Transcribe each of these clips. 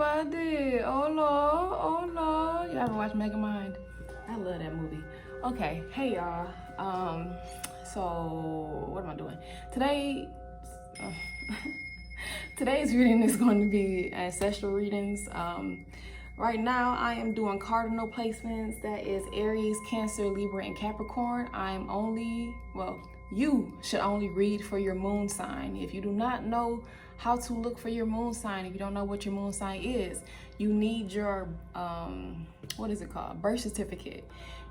everybody. Hola, hola. You ever watch Megamind? I love that movie. Okay, hey y'all. So what am I doing today? Today's reading is going to be ancestral readings. Right now I am doing cardinal placements. That is Aries, Cancer, Libra, and Capricorn. You should only read for your moon sign. If you do not know how to look for your moon sign, if you don't know what your moon sign is, you need your birth certificate.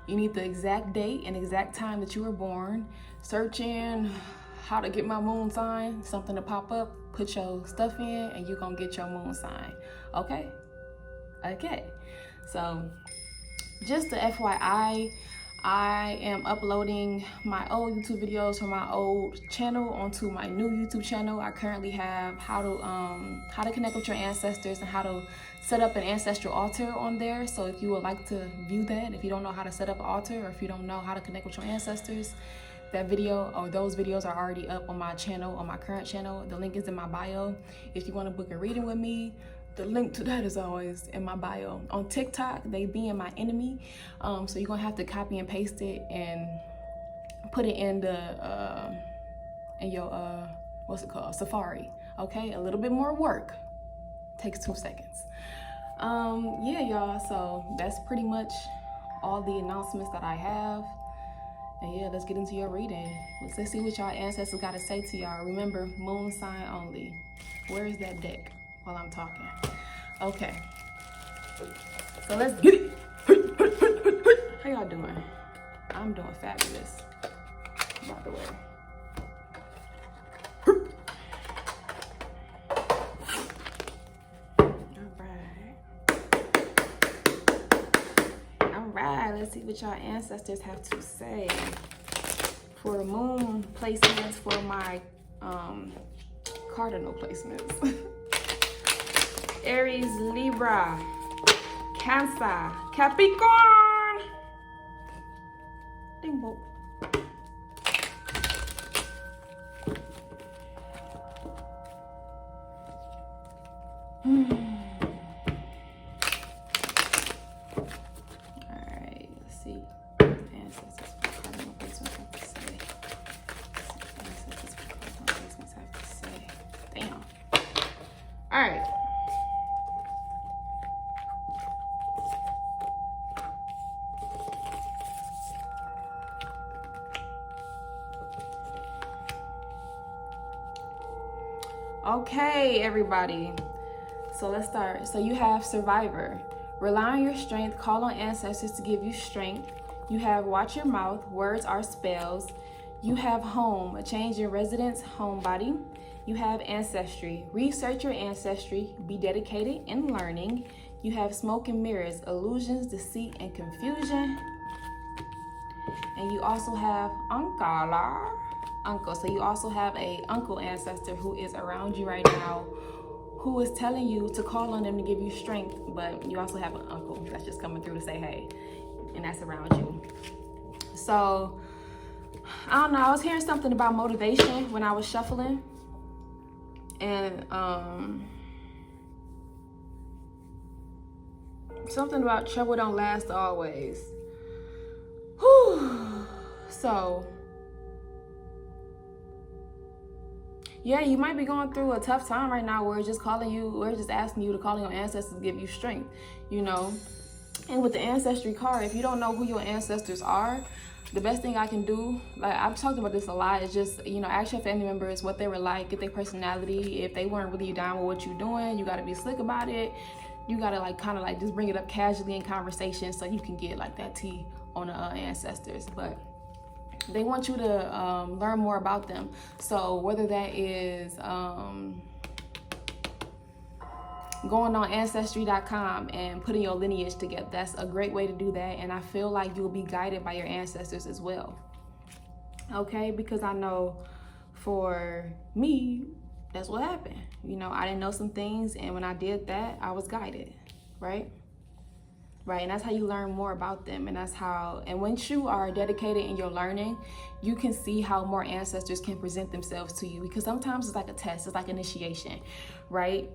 You need the exact date and exact time that you were born. Search in how to get my moon sign, something to pop up, put your stuff in, and you're gonna get your moon sign. Okay, so just the FYI, I am uploading my old YouTube videos from my old channel onto my new YouTube channel. I currently have how to connect with your ancestors and how to set up an ancestral altar on there. So if you would like to view that, if you don't know how to set up an altar, or if you don't know how to connect with your ancestors, that video or those videos are already up on my channel, on my current channel. The link is in my bio. If you want to book a reading with me, the link to that is always in my bio. On TikTok, they being my enemy, so you're gonna have to copy and paste it and put it in the in your Safari. Okay, a little bit more work, takes 2 seconds. Yeah, y'all. So that's pretty much all the announcements that I have. And yeah, let's get into your reading. Let's see what y'all ancestors got to say to y'all. Remember, moon sign only. Where is that deck while I'm talking? Okay. So let's get it. How y'all doing? I'm doing fabulous, by the way. Let's see what y'all ancestors have to say for the moon placements for my cardinal placements. Aries, Libra, Cancer, Capricorn. Ding boop. Okay, everybody. So let's start. So you have Survivor. Rely on your strength. Call on ancestors to give you strength. You have Watch Your Mouth. Words are spells. You have Home. A change in residence, homebody. You have Ancestry. Research your ancestry. Be dedicated in learning. You have Smoke and Mirrors. Illusions, deceit, and confusion. And you also have Uncle. So you also have a uncle ancestor who is around you right now, who is telling you to call on them to give you strength. But you also have an uncle that's just coming through to say hey, and that's around you. So I don't know, I was hearing something about motivation when I was shuffling, and something about trouble don't last always. Whew. So yeah, you might be going through a tough time right now. We're just asking you to call your ancestors to give you strength, you know. And with the ancestry card, if you don't know who your ancestors are, the best thing I can do, like I've talked about this a lot, is just, you know, ask your family members what they were like, get their personality. If they weren't really down with what you're doing, you got to be slick about it. You got to kind of just bring it up casually in conversation so you can get like that tea on the ancestors. But they want you to learn more about them. So whether that is going on Ancestry.com and putting your lineage together, that's a great way to do that. And I feel like you'll be guided by your ancestors as well. Okay, because I know for me, that's what happened. You know, I didn't know some things, and when I did that, I was guided, right? Right, and that's how you learn more about them, and that's how, and once you are dedicated in your learning, you can see how more ancestors can present themselves to you, because sometimes it's like a test, it's like initiation, right?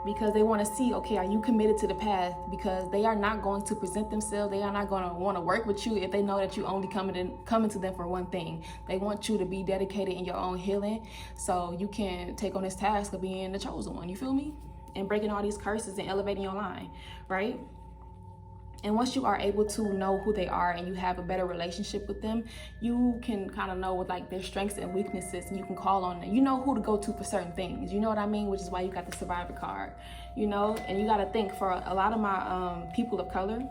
because they want to see, okay, are you committed to the path? Because they are not going to present themselves. They are not going to want to work with you if they know that you only coming to them for one thing. They want you to be dedicated in your own healing, so you can take on this task of being the chosen one. You feel me? And breaking all these curses and elevating your line, right? And once you are able to know who they are and you have a better relationship with them, you can kind of know what like their strengths and weaknesses, and you can call on them. You know who to go to for certain things. You know what I mean? Which is why you got the survivor card, you know? And you got to think, for a lot of my people of color,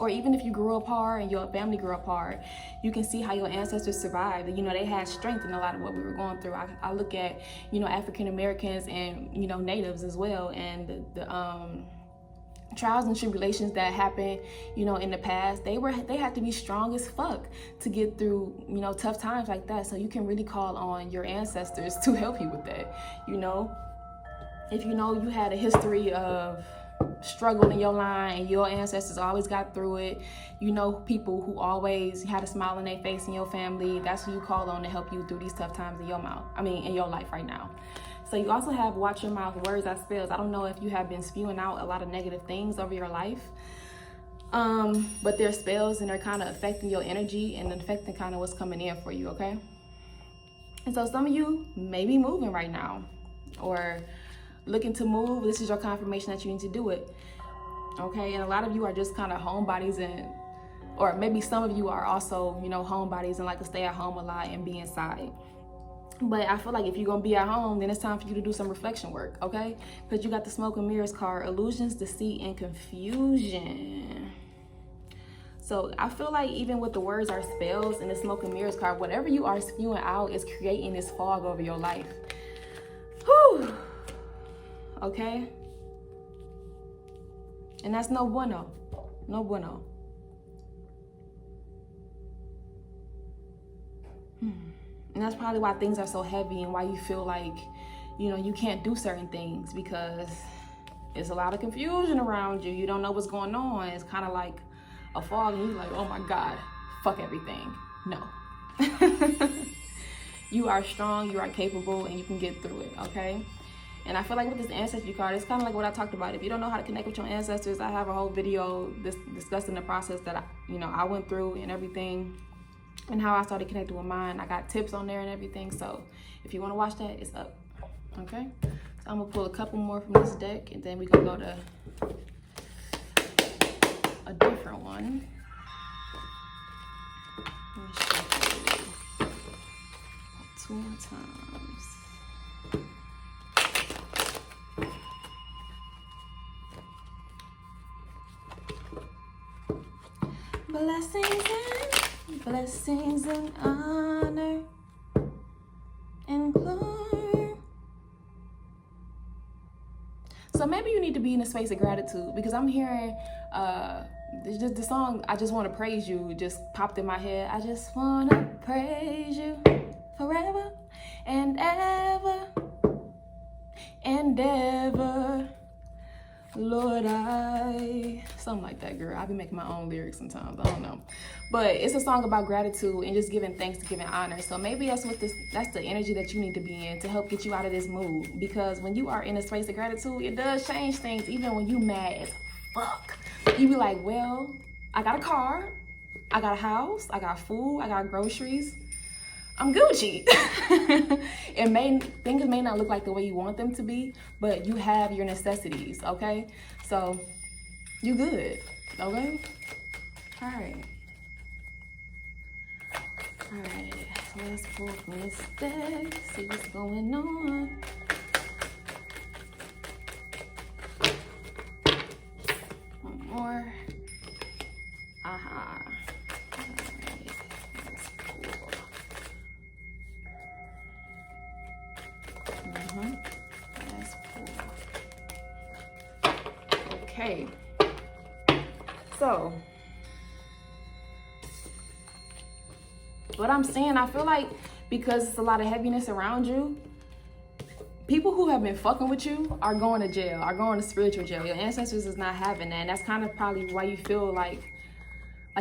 or even if you grew up hard and your family grew up hard, you can see how your ancestors survived. You know, they had strength in a lot of what we were going through. I look at, you know, African Americans and, you know, natives as well, and the trials and tribulations that happened, you know, in the past, they had to be strong as fuck to get through, you know, tough times like that. So you can really call on your ancestors to help you with that. You know, if you know you had a history of struggle in your line and your ancestors always got through it, you know, people who always had a smile on their face in your family, that's who you call on to help you through these tough times in your life right now. So you also have watch your mouth, words are spells. I don't know if you have been spewing out a lot of negative things over your life, but they're spells and they're kind of affecting your energy and affecting kind of what's coming in for you, okay? And so some of you may be moving right now or looking to move. This is your confirmation that you need to do it, okay? And a lot of you are just kind of homebodies, or maybe some of you are also, you know, homebodies and like to stay at home a lot and be inside. But I feel like if you're going to be at home, then it's time for you to do some reflection work, okay? Because you got the smoke and mirrors card, illusions, deceit, and confusion. So I feel like even with the words are spells and the smoke and mirrors card, whatever you are spewing out is creating this fog over your life. Whew. Okay? And that's no bueno. No bueno. And that's probably why things are so heavy and why you feel like, you know, you can't do certain things, because there's a lot of confusion around you. You don't know what's going on. It's kind of like a fog and you're like, oh my God, fuck everything. No. You are strong, you are capable, and you can get through it, okay? And I feel like with this ancestry card, it's kind of like what I talked about. If you don't know how to connect with your ancestors, I have a whole video discussing the process that I went through and everything, and how I started connecting with mine. I got tips on there and everything. So if you want to watch that, it's up. Okay? So I'm going to pull a couple more from this deck, and then we can go to a different one. Let me show you 2 more times. Blessings and honor and glory. So maybe you need to be in a space of gratitude, because I'm hearing the song I Just Want to Praise You just popped in my head. I just want to praise you forever and ever and ever. Lord, something like that, girl. I be making my own lyrics sometimes. I don't know. But it's a song about gratitude and just giving thanks, giving honor. So maybe that's the energy that you need to be in to help get you out of this mood. Because when you are in a space of gratitude, it does change things. Even when you mad as fuck, you be like, well, I got a car, I got a house, I got food, I got groceries. I'm Gucci. Things may not look like the way you want them to be, but you have your necessities, okay? So you good, okay? All right. So let's pull from this deck, see what's going on. One more. Aha. That's cool. Okay. So, what I'm saying, I feel like because it's a lot of heaviness around you, people who have been fucking with you are going to jail, are going to spiritual jail. Your ancestors is not having that. And that's kind of probably why you feel like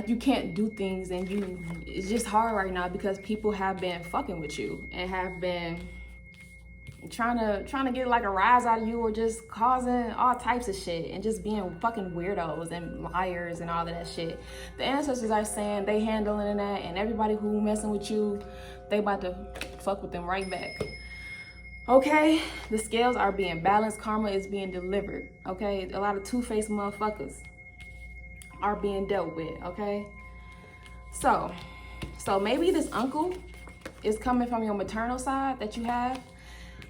you can't do things, and it's just hard right now because people have been fucking with you and have been, trying to get like a rise out of you, or just causing all types of shit and just being fucking weirdos and liars and all of that shit. The ancestors are saying they handling that, and everybody who messing with you, they about to fuck with them right back. Okay, the scales are being balanced. Karma is being delivered. Okay, a lot of two-faced motherfuckers are being dealt with. Okay, so maybe this uncle is coming from your maternal side that you have.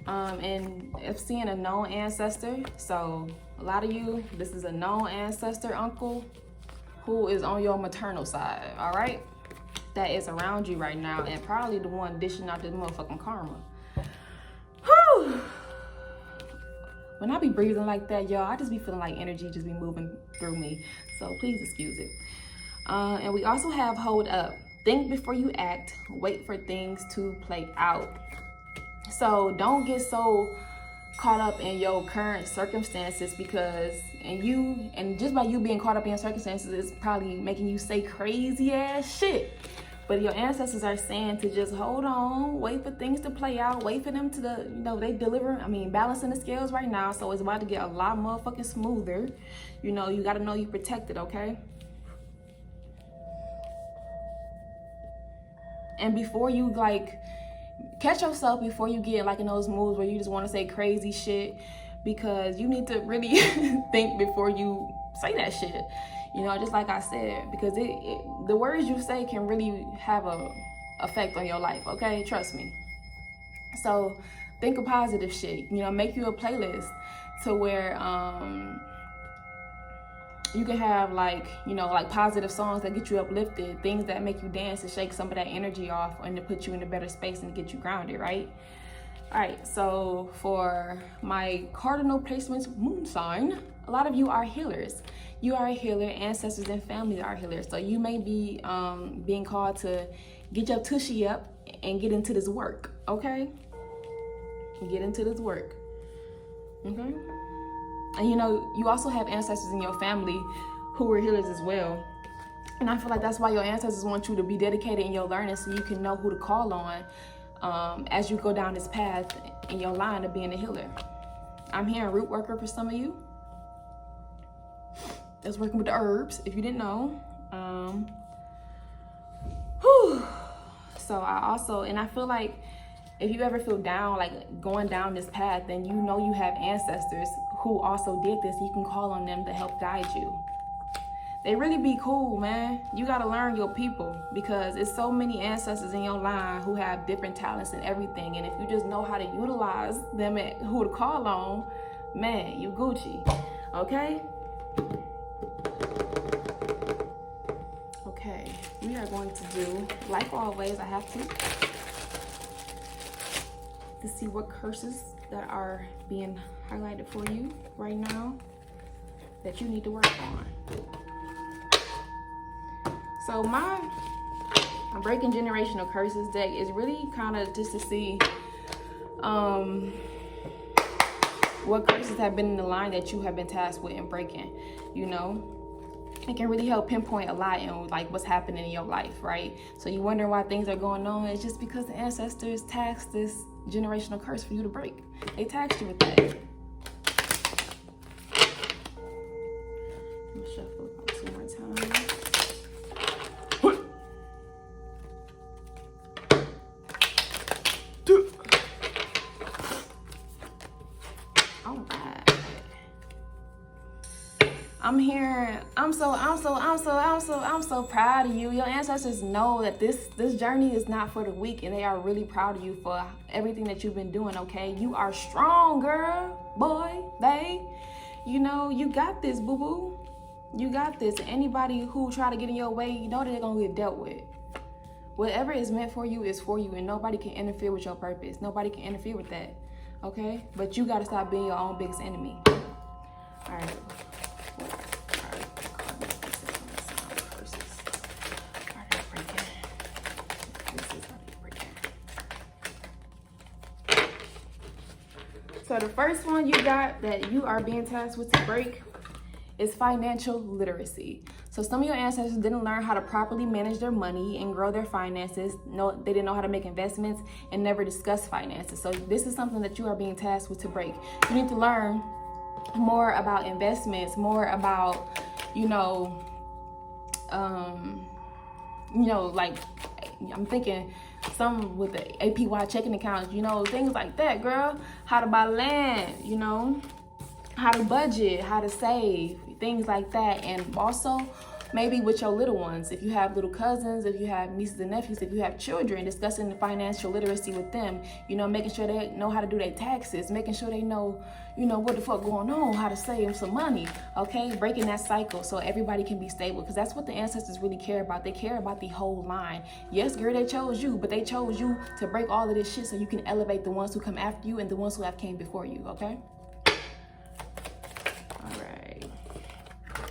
And if seeing a known ancestor, so a lot of you, this is a known ancestor uncle who is on your maternal side, all right? That is around you right now, and probably the one dishing out this motherfucking karma. Whew. When I be breathing like that, y'all, I just be feeling like energy just be moving through me, so please excuse it. And we also have hold up. Think before you act, wait for things to play out. So don't get so caught up in your current circumstances, because and just by you being caught up in your circumstances, it's probably making you say crazy ass shit. But your ancestors are saying to just hold on, wait for things to play out, wait for them to they balancing the scales right now, so it's about to get a lot motherfucking smoother. You gotta know you protected, okay? And before you catch yourself before you get in those moods where you just want to say crazy shit, because you need to really think before you say that shit. Just like I said, because the words you say can really have a effect on your life, okay? Trust me. So think of positive shit. Make you a playlist to where you can have like positive songs that get you uplifted, things that make you dance to shake some of that energy off and to put you in a better space and get you grounded, right? All right, so for my Cardinal Placements moon sign, a lot of you are healers. You are a healer. Ancestors and family are healers. So you may be being called to get your tushy up and get into this work, okay? Get into this work, okay? And you also have ancestors in your family who are healers as well. And I feel like that's why your ancestors want you to be dedicated in your learning, so you can know who to call on as you go down this path in your line of being a healer. I'm hearing root worker for some of you. That's working with the herbs, if you didn't know. So I feel like if you ever feel down, like going down this path, then you have ancestors who also did this. You can call on them to help guide you. They really be cool, man. You gotta learn your people, because it's so many ancestors in your line who have different talents and everything. And if you just know how to utilize them and who to call on, man, you Gucci, okay? Okay, we are going to do, like always, I have to see what curses that are being highlighted for you right now that you need to work on. So my Breaking Generational Curses deck is really kind of just to see what curses have been in the line that you have been tasked with and breaking. It can really help pinpoint a lot in like what's happening in your life, right? So you wonder why things are going on. It's just because the ancestors tasked this generational curse for you to break. They tasked you with that. I'm gonna shuffle about 2 more times. All right. I'm so proud of you. Your ancestors know that this journey is not for the weak, and they are really proud of you for everything that you've been doing, okay? You are strong, girl, boy, babe. You got this, boo-boo. You got this. Anybody who try to get in your way, you know that they're gonna get dealt with. Whatever is meant for you is for you, and nobody can interfere with your purpose. Nobody can interfere with that, okay? But you gotta stop being your own biggest enemy. All right. So the first one you got that you are being tasked with to break is financial literacy. So some of your ancestors didn't learn how to properly manage their money and grow their finances. No, they didn't know how to make investments and never discuss finances. So this is something that you are being tasked with to break. You need to learn more about investments, more about, like, I'm thinking some with the APY checking accounts, things like that, girl. How to buy land, how to budget, how to save, things like that. And also maybe with your little ones, if you have little cousins, if you have nieces and nephews, if you have children, discussing the financial literacy with them, making sure they know how to do their taxes, making sure they know, what the fuck going on, how to save some money, okay? Breaking that cycle so everybody can be stable, because that's what the ancestors really care about. They care about the whole line. Yes, girl, they chose you, but they chose you to break all of this shit so you can elevate the ones who come after you and the ones who have came before you, okay?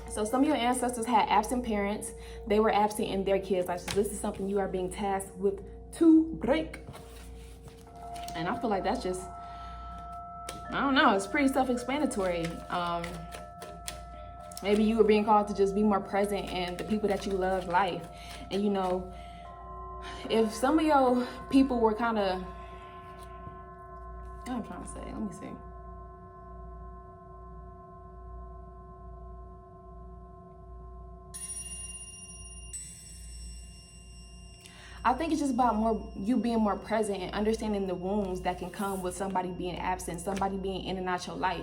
So some of your ancestors had absent parents. They were absent in their kids' lives. So this is something you are being tasked with to break. And I feel like that's just, I don't know, it's pretty self-explanatory. Maybe you were being called to just be more present in the people that you love life. And if some of your people were kind of, what I'm trying to say, let me see. I think it's just about you being more present and understanding the wounds that can come with somebody being absent, somebody being in and out your life,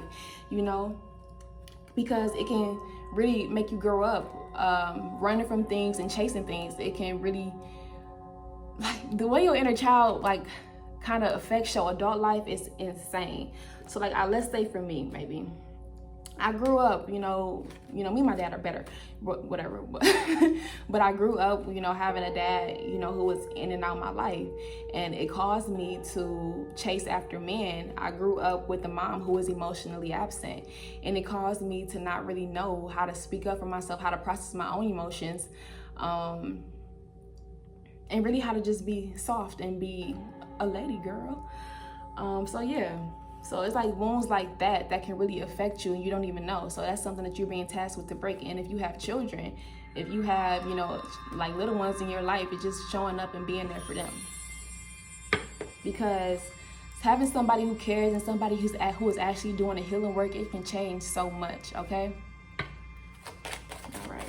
because it can really make you grow up running from things and chasing things. It can really, like, the way your inner child kind of affects your adult life is insane. So let's say for me, maybe I grew up, me and my dad are better, whatever. But I grew up, having a dad, who was in and out of my life. And it caused me to chase after men. I grew up with a mom who was emotionally absent. And it caused me to not really know how to speak up for myself, how to process my own emotions, and really how to just be soft and be a lady girl. So yeah. So it's like wounds like that can really affect you and you don't even know. So that's something that you're being tasked with to break. And if you have children, if you have, like little ones in your life, it's just showing up and being there for them. Because having somebody who cares and somebody who is actually doing the healing work, it can change so much, okay? All right,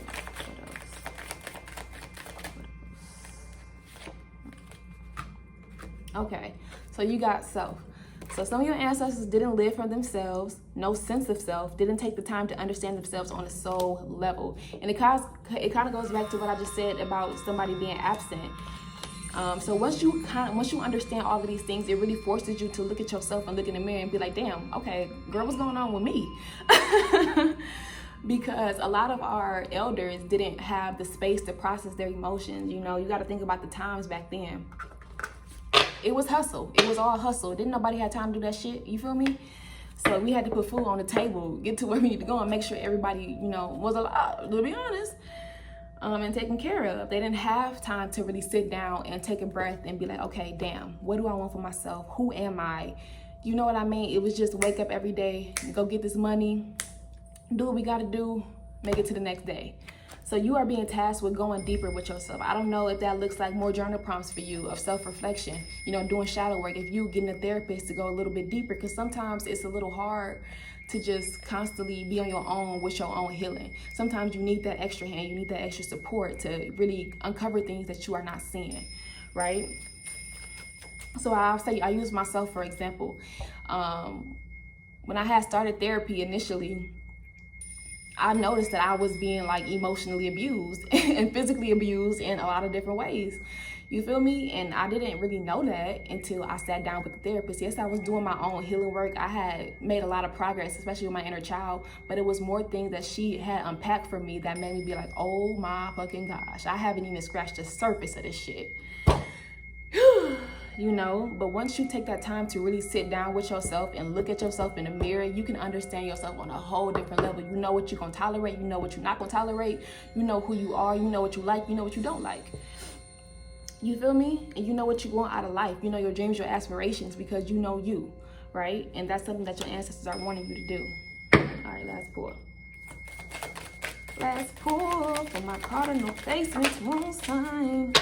what else? Okay, so you got self. So some of your ancestors didn't live for themselves, no sense of self, didn't take the time to understand themselves on a soul level. And it kind of goes back to what I just said about somebody being absent. So once you understand all of these things, it really forces you to look at yourself and look in the mirror and be like, damn, okay, girl, what's going on with me? Because a lot of our elders didn't have the space to process their emotions. You got to think about the times back then. It was hustle. It was all hustle. Didn't nobody have time to do that shit. You feel me? So we had to put food on the table, get to where we need to go, and make sure everybody, was alive, to be honest, and taken care of. They didn't have time to really sit down and take a breath and be like, okay, damn, what do I want for myself? Who am I? You know what I mean? It was just wake up every day, go get this money, do what we got to do, make it to the next day. So you are being tasked with going deeper with yourself. I don't know if that looks like more journal prompts for you of self-reflection, doing shadow work, if you getting a therapist to go a little bit deeper, because sometimes it's a little hard to just constantly be on your own with your own healing. Sometimes you need that extra hand, you need that extra support to really uncover things that you are not seeing, right? So I'll say, I use myself for example. When I had started therapy initially, I noticed that I was being emotionally abused and physically abused in a lot of different ways. You feel me? And I didn't really know that until I sat down with the therapist. Yes, I was doing my own healing work. I had made a lot of progress, especially with my inner child, but it was more things that she had unpacked for me that made me be like, oh my fucking gosh, I haven't even scratched the surface of this shit. But once you take that time to really sit down with yourself and look at yourself in the mirror, you can understand yourself on a whole different level. You know what you're going to tolerate. You know what you're not going to tolerate. You know who you are. You know what you like. You know what you don't like. You feel me? And you know what you want out of life. You know your dreams, your aspirations, because you know you, right? And that's something that your ancestors are wanting you to do. All right, last pour. Let's pull for my Cardinal Placements moon sign.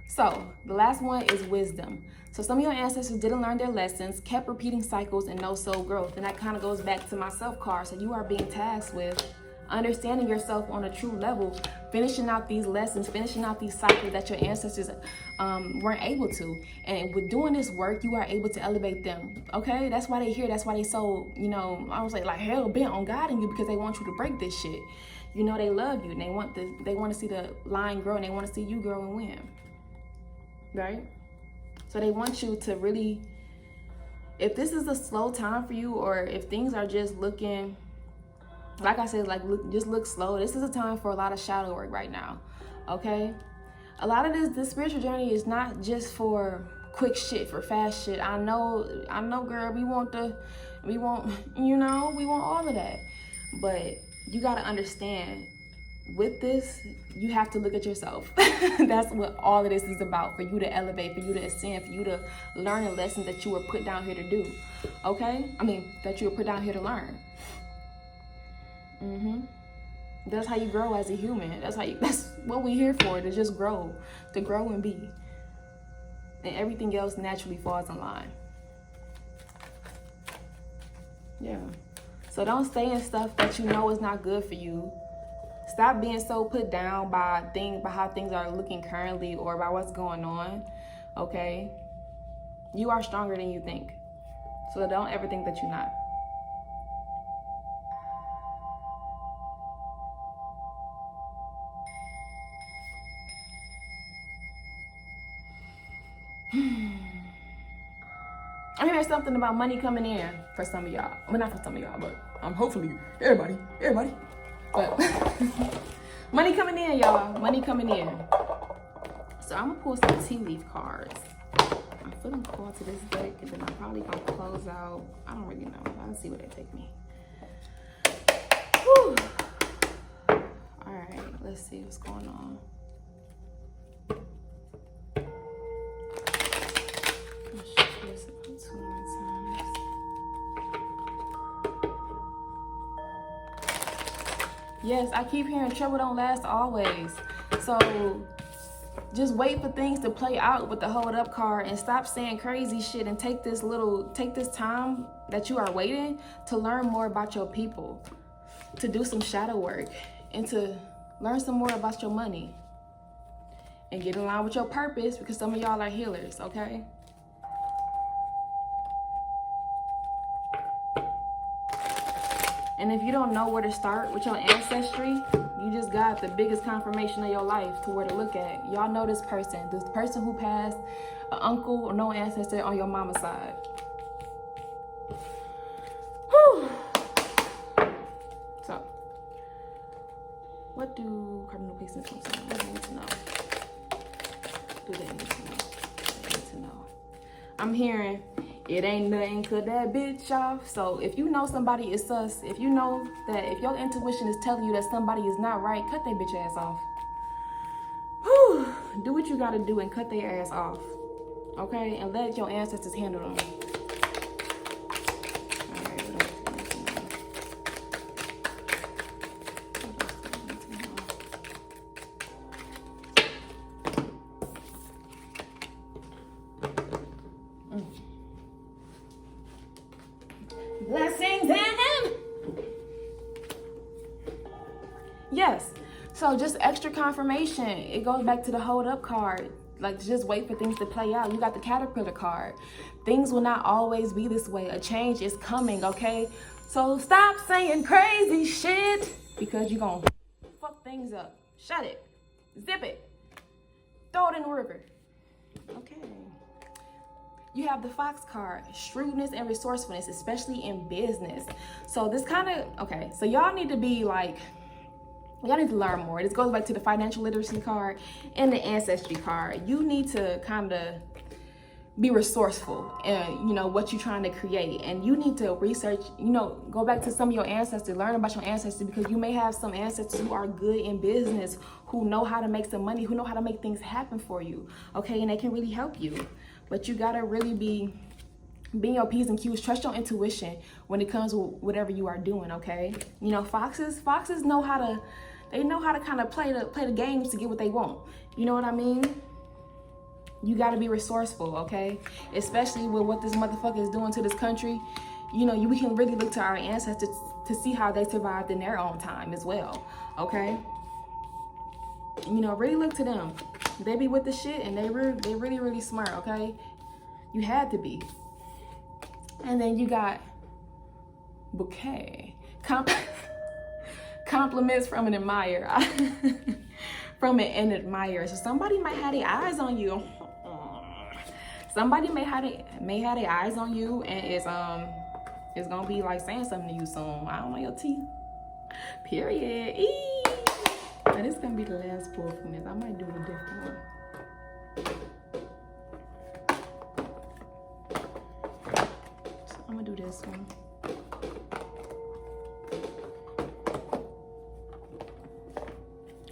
So the last one is wisdom. So some of your ancestors didn't learn their lessons, kept repeating cycles, and no soul growth. And that kind of goes back to my self card. So you are being tasked with understanding yourself on a true level, finishing out these lessons, finishing out these cycles that your ancestors weren't able to. And with doing this work, you are able to elevate them. Okay, that's why they here. That's why they so, you know, I was like hell bent on guiding you, because they want you to break this shit. You know, they love you and they want to see the line grow, and they want to see you grow and win. Right? So they want you to really, if this is a slow time for you, or if things are just looking, like I said, just look slow, this is a time for a lot of shadow work right now. Okay? A lot of this spiritual journey is not just for quick shit, for fast shit. I know, girl, we want all of that. But you got to understand, with this, you have to look at yourself. That's what all of this is about, for you to elevate, for you to ascend, for you to learn a lesson that you were put down here to do. Okay? That you were put down here to learn. That's how you grow as a human. That's what we're here for, to just grow, and be. And everything else naturally falls in line. Yeah. So don't stay in stuff that you know is not good for you. Stop being so put down by how things are looking currently, or by what's going on. Okay? You are stronger than you think. So don't ever think that you're not. I'm hearing something about money coming in for some of y'all. Well, not for some of y'all, but hopefully everybody. But money coming in, y'all. Money coming in. So I'm gonna pull some tea leaf cards. I'm feeling called to this deck, and then I'm probably gonna close out. I don't really know. I'll see where they take me. Whew. All right, let's see what's going on. Yes, I keep hearing trouble don't last always. So just wait for things to play out with the hold up card, and stop saying crazy shit, and take this time that you are waiting to learn more about your people, to do some shadow work, and to learn some more about your money, and get in line with your purpose, because some of y'all are healers, okay? And if you don't know where to start with your ancestry, you just got the biggest confirmation of your life to where to look at. Y'all know this person who passed, an uncle or no ancestor on your mama's side. Whew. So, what do Cardinal Placements want to know? What do they need to know? They need to know. I'm hearing, it ain't nothing, cut that bitch off. So if you know somebody is sus, if you know that if your intuition is telling you that somebody is not right, cut that bitch ass off. Whew. Do what you gotta do and cut their ass off. Okay? And let your ancestors handle them. Blessings and yes. So just extra confirmation. It goes back to the hold up card. Like, just wait for things to play out. You got the caterpillar card. Things will not always be this way. A change is coming, okay? So stop saying crazy shit, because you're gonna fuck things up. Shut it. Zip it. Throw it in the river. Okay. You have the Fox card, shrewdness and resourcefulness, especially in business. So this kind of, okay, so y'all need to be like, y'all need to learn more. This goes back to the financial literacy card and the ancestry card. You need to kind of be resourceful and, you know, what you're trying to create. And you need to research, you know, go back to some of your ancestors, learn about your ancestors, because you may have some ancestors who are good in business, who know how to make some money, who know how to make things happen for you, okay? And they can really help you. But you gotta really be Be your P's and Q's. Trust your intuition when it comes to whatever you are doing, okay? You know, foxes know how to, they know how to kind of play the games to get what they want. You know what I mean? You got to be resourceful, okay? Especially with what this motherfucker is doing to this country. You know, we can really look to our ancestors to see how they survived in their own time as well, okay? You know, really look to them. They be with the shit, and they really, really smart, okay? You had to be. And then you got bouquet. Compliments from an admirer. From an admirer. So somebody might have their eyes on you. Somebody may have their eyes on you, and it's gonna be like saying something to you soon. I don't know your teeth. Period. Eee. And this is gonna be the last pull from this. I might do a different one. So I'm gonna do this one.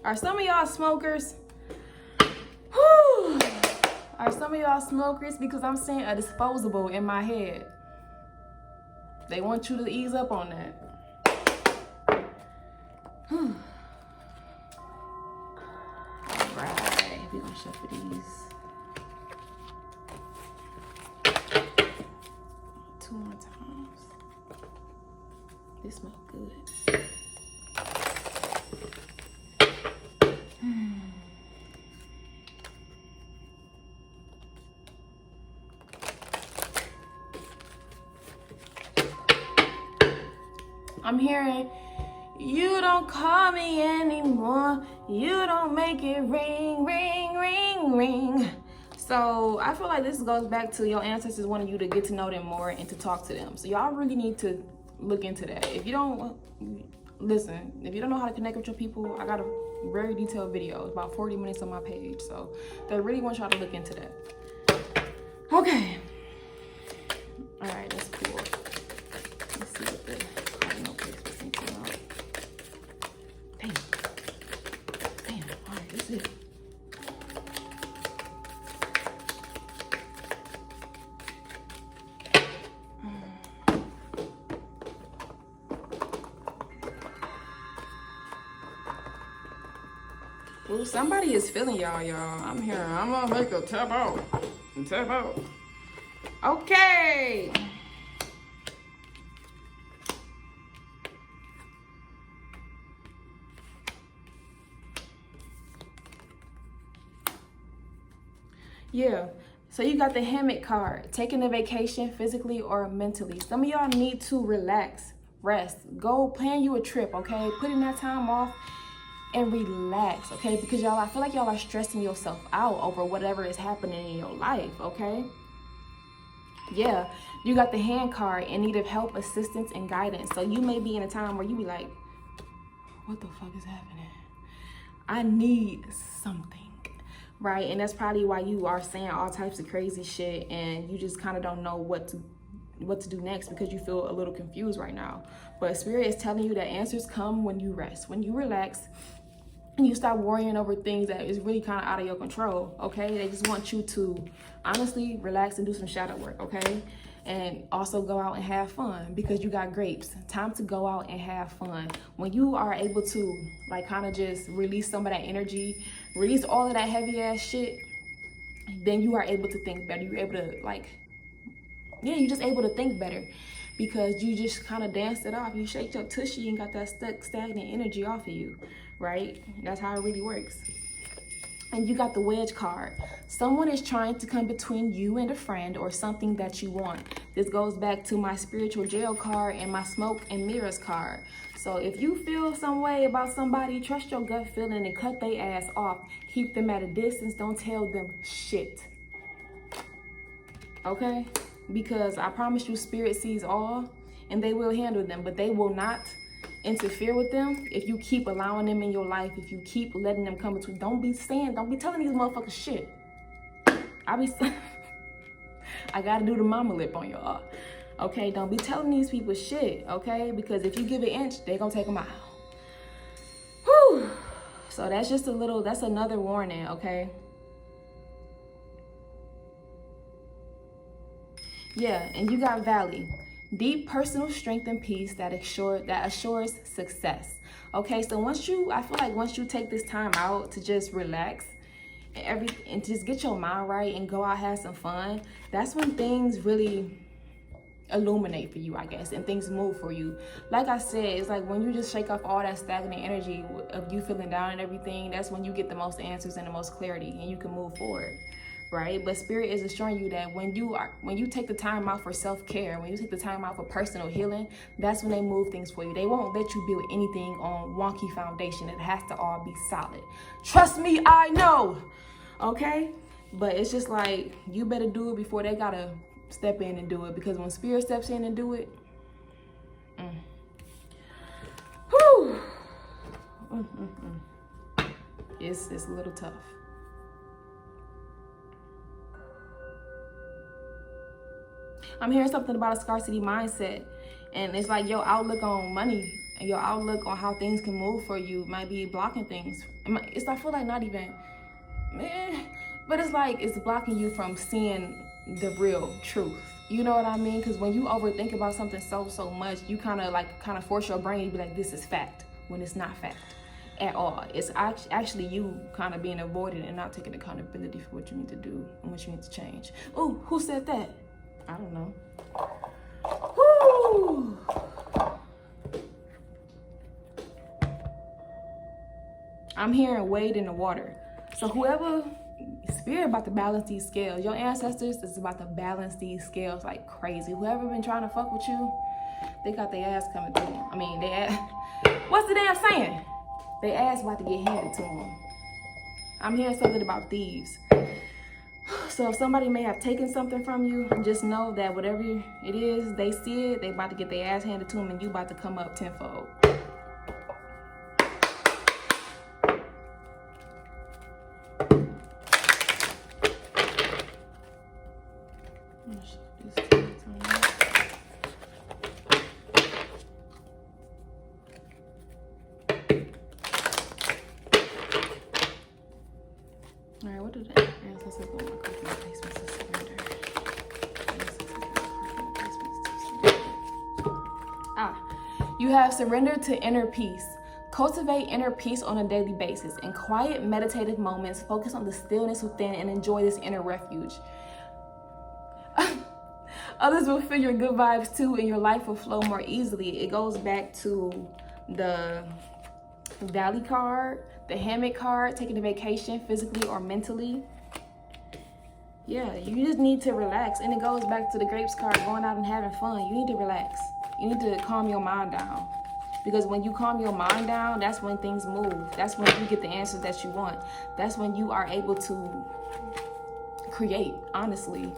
Are some of y'all smokers? Whew. Are some of y'all smokers? Because I'm saying a disposable in my head. They want you to ease up on that. Alright, we're gonna shuffle these. 2 more times. This smells good. I'm hearing, you don't call me anymore. You don't make it ring, ring, ring, ring. So I feel like this goes back to your ancestors wanting you to get to know them more and to talk to them. So y'all really need to look into that. If you don't, listen, if you don't know how to connect with your people, I got a very detailed video. It's about 40 minutes on my page. So they really want y'all to look into that. Okay. All right, let's pull. Let's see what the Cardinal Placements think about. Damn. All right, that's it. Ooh, somebody is feeling y'all. I'm here. I'm gonna make a tap out. Tap out. Okay. Yeah. So you got the hammock card. Taking a vacation physically or mentally. Some of y'all need to relax, rest. Go plan you a trip, okay? Put in that time off and relax, okay? Because y'all, I feel like y'all are stressing yourself out over whatever is happening in your life, okay? Yeah, you got the hand card in need of help, assistance, and guidance. So you may be in a time where you be like, what the fuck is happening? I need something, right? And that's probably why you are saying all types of crazy shit and you just kind of don't know what to do next because you feel a little confused right now. But Spirit is telling you that answers come when you rest, when you relax, and you stop worrying over things that is really kind of out of your control, okay? They just want you to honestly relax and do some shadow work, okay? And also go out and have fun because you got grapes. Time to go out and have fun. When you are able to like kind of just release some of that energy, release all of that heavy ass shit, then you are able to think better. You're able to like, yeah, you're just able to think better because you just kind of danced it off. You shake your tushy and got that stuck stagnant energy off of you, right? That's how it really works. And you got the wedge card. Someone is trying to come between you and a friend or something that you want. This goes back to my spiritual jail card and my smoke and mirrors card. So if you feel some way about somebody, trust your gut feeling and cut their ass off. Keep them at a distance. Don't tell them shit. Okay? Because I promise you, Spirit sees all and they will handle them, but they will not interfere with them if you keep allowing them in your life, if you keep letting them come between. Don't be telling these motherfuckers shit. I gotta do the mama lip on y'all. Okay, don't be telling these people shit, okay? Because if you give an inch, they gonna take a mile. Whew. So that's just that's another warning, okay? Yeah, and you got Valley. Deep personal strength and peace that assures success. Okay, so I feel like once you take this time out to just relax and just get your mind right and go out, have some fun, that's when things really illuminate for you, I guess, and things move for you. Like I said, it's like when you just shake off all that stagnant energy of you feeling down and everything, that's when you get the most answers and the most clarity, and you can move forward, right? But Spirit is assuring you that when you take the time out for self-care, when you take the time out for personal healing, that's when they move things for you. They won't let you build anything on wonky foundation. It has to all be solid. Trust me, I know. Okay? But it's just like, you better do it before they gotta step in and do it, because when Spirit steps in and do it, it's a little tough. I'm hearing something about a scarcity mindset, and it's like your outlook on money and your outlook on how things can move for you might be blocking things. I feel like not even, but it's like it's blocking you from seeing the real truth. You know what I mean? Because when you overthink about something so much, you kind of force your brain to be like, this is fact, when it's not fact at all. It's actually you kind of being avoided and not taking accountability for what you need to do and what you need to change. Oh, who said that? I don't know. Woo! I'm hearing wade in the water. So whoever, Spirit about to balance these scales. Your ancestors is about to balance these scales like crazy. Whoever been trying to fuck with you, they got their ass coming through them. I mean, what's the damn saying? They ass about to get handed to them. I'm hearing something about thieves. So if somebody may have taken something from you, just know that whatever it is, they see it, they about to get their ass handed to them, and you about to come up tenfold. All right, what did that? Ancestor go my Cardinal Placements to surrender. You have surrendered to inner peace. Cultivate inner peace on a daily basis. In quiet, meditative moments, focus on the stillness within and enjoy this inner refuge. Others will feel your good vibes too, and your life will flow more easily. It goes back to the Valley card, the hammock card, taking a vacation physically or mentally. Yeah, you just need to relax. And it goes back to the grapes card, going out and having fun. You need to relax. You need to calm your mind down. Because when you calm your mind down, that's when things move. That's when you get the answers that you want. That's when you are able to create, honestly,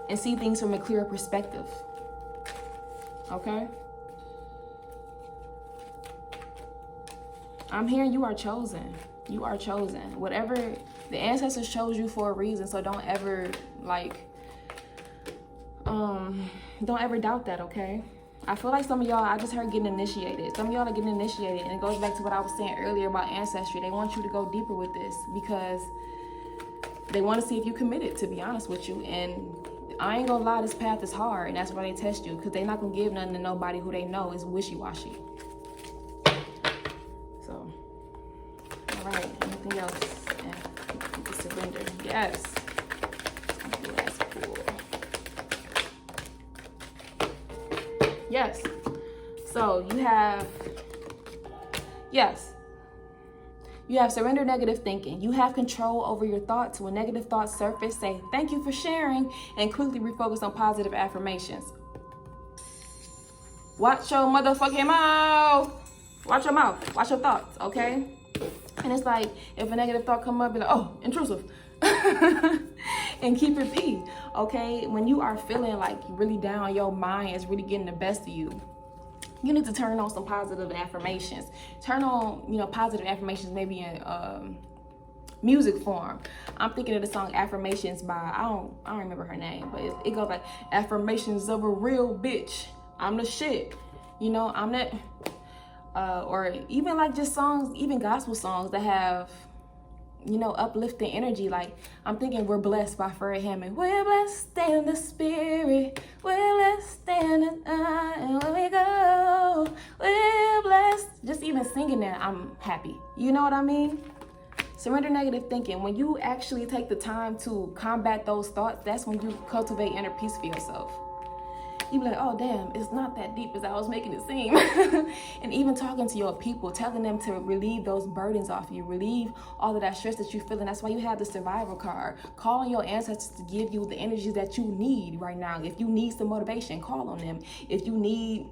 and see things from a clearer perspective. Okay? I'm hearing you are chosen. You are chosen. Whatever, the ancestors chose you for a reason, so don't ever doubt that, okay? I feel like some of y'all, I just heard getting initiated. Some of y'all are getting initiated, and it goes back to what I was saying earlier about ancestry. They want you to go deeper with this because they want to see if you committed, to be honest with you. And I ain't gonna lie, this path is hard, and that's why they test you, because they're not gonna give nothing to nobody who they know is wishy-washy. So, all right, anything else? Yeah, surrender, yes. Last pool. Yes, so you have surrender negative thinking. You have control over your thoughts. When negative thoughts surface, say, thank you for sharing, and quickly refocus on positive affirmations. Watch your motherfucking mouth. Watch your mouth. Watch your thoughts, okay? And it's like, if a negative thought come up, be like, oh, intrusive. And keep it P, okay? When you are feeling like you're really down, your mind is really getting the best of you, you need to turn on some positive affirmations. Turn on, positive affirmations, maybe in music form. I'm thinking of the song Affirmations by, I don't remember her name, but it goes like, affirmations of a real bitch. I'm the shit. I'm that, or even like just songs, even gospel songs that have you know, uplifting energy. Like, I'm thinking We're Blessed by Fred Hammond. We're blessed in the spirit. We're blessed in the night. And when we go, we're blessed. Just even singing that, I'm happy. You know what I mean? Surrender negative thinking. When you actually take the time to combat those thoughts, that's when you cultivate inner peace for yourself. You be like, oh damn, it's not that deep as I was making it seem. And even talking to your people, telling them to relieve those burdens off you, relieve all of that stress that you're feeling. That's why you have the survival card. Calling your ancestors to give you the energy that you need right now. If you need some motivation, call on them. If you need,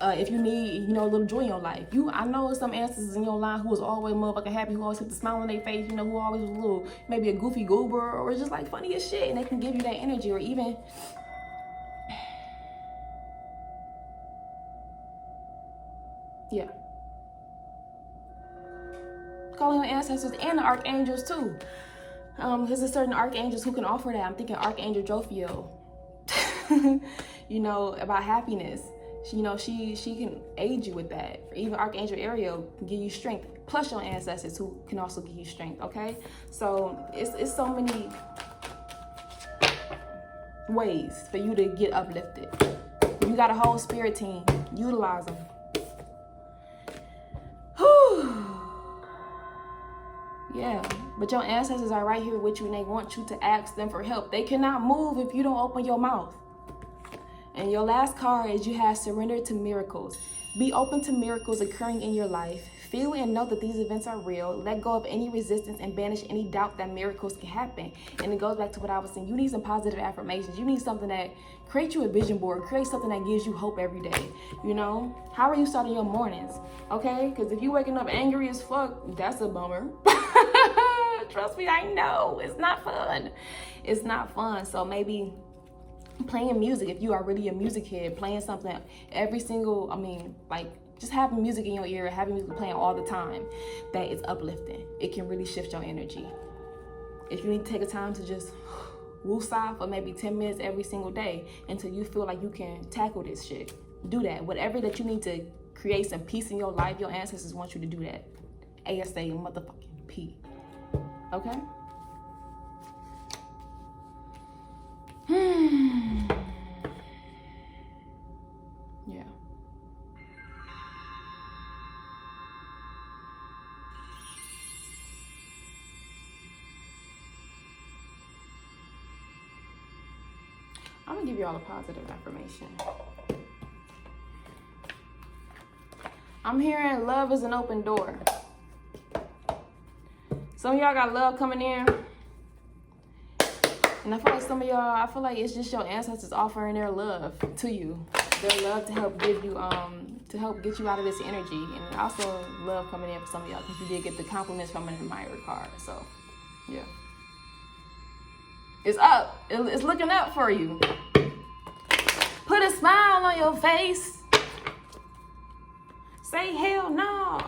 you know, a little joy in your life. I know some ancestors in your line who was always motherfucking happy, who always kept the smile on their face, you know, who always was a little, maybe a goofy goober, or just like funny as shit, and they can give you that energy. Or even, yeah, calling your ancestors and the archangels too. There's certain archangels who can offer that. I'm thinking Archangel Jophiel, you know, about happiness. You know, she can aid you with that. Even Archangel Ariel can give you strength, plus your ancestors who can also give you strength, okay? So it's so many ways for you to get uplifted. You got a whole spirit team. Utilize them. Whew. Yeah, but your ancestors are right here with you, and they want you to ask them for help. They cannot move if you don't open your mouth. And your last card is you have surrender to miracles. Be open to miracles occurring in your life. Feel and know that these events are real. Let go of any resistance and banish any doubt that miracles can happen. And it goes back to what I was saying. You need some positive affirmations. You need something that creates you a vision board. Create something that gives you hope every day. You know? How are you starting your mornings? Okay? Because if you're waking up angry as fuck, that's a bummer. Trust me, I know. It's not fun. It's not fun. So maybe playing music, if you are really a music head, playing something every single, like just having music in your ear, having music playing all the time, that is uplifting. It can really shift your energy. If you need to take a time to just woosah for maybe 10 minutes every single day until you feel like you can tackle this shit, do that. Whatever that you need to create some peace in your life, your ancestors want you to do that. ASA motherfucking P. Okay? Yeah. I'm gonna give you all a positive affirmation. I'm hearing love is an open door. Some of y'all got love coming in. And I feel like some of y'all, it's just your ancestors offering their love to you. Their love to help give you, to help get you out of this energy. And also love coming in for some of y'all because you did get the compliments from an admirer card. So, yeah. It's up. It's looking up for you. Put a smile on your face. Say hell no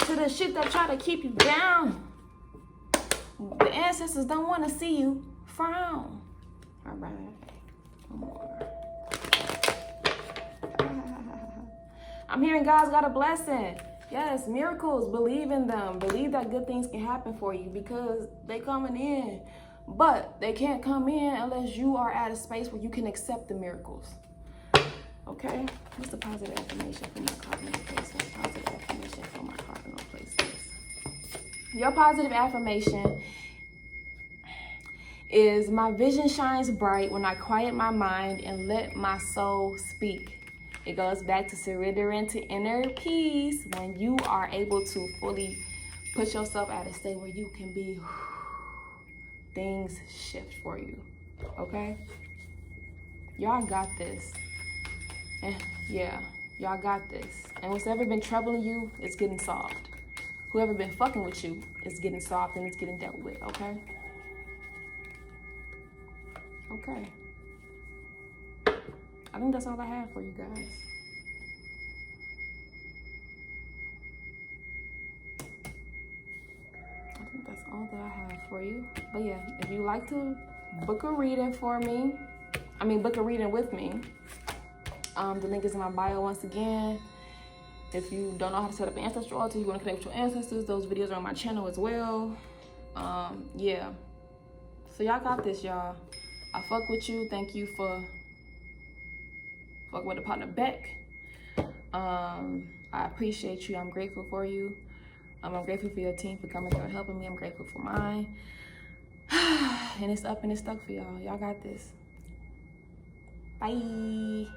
to the shit that try to keep you down. The ancestors don't want to see you frown. All right. One more. I'm hearing God's got a blessing. Yes, miracles. Believe in them. Believe that good things can happen for you because they coming in. But they can't come in unless you are at a space where you can accept the miracles. Okay? What's the positive affirmation for my cardinal placements? Positive affirmation for my cardinal placements. Your positive affirmation is my vision shines bright when I quiet my mind and let my soul speak. It goes back to surrendering to inner peace when you are able to fully put yourself at a state where you can be, things shift for you, okay? Y'all got this. And yeah, y'all got this. And what's ever been troubling you, it's getting solved. Whoever been fucking with you, it's getting solved and it's getting dealt with, okay? Okay. I think that's all I have for you guys. I think that's all that I have for you. But yeah, if you like to book a reading for me, book a reading with me, the link is in my bio once again. If you don't know how to set up an ancestral altar, you want to connect with your ancestors, those videos are on my channel as well. Yeah. So y'all got this, y'all. I fuck with you. Thank you for fuck with the partner back. I appreciate you. I'm grateful for you. I'm grateful for your team for coming here and helping me. I'm grateful for mine. And it's up and it's stuck for y'all. Y'all got this. Bye.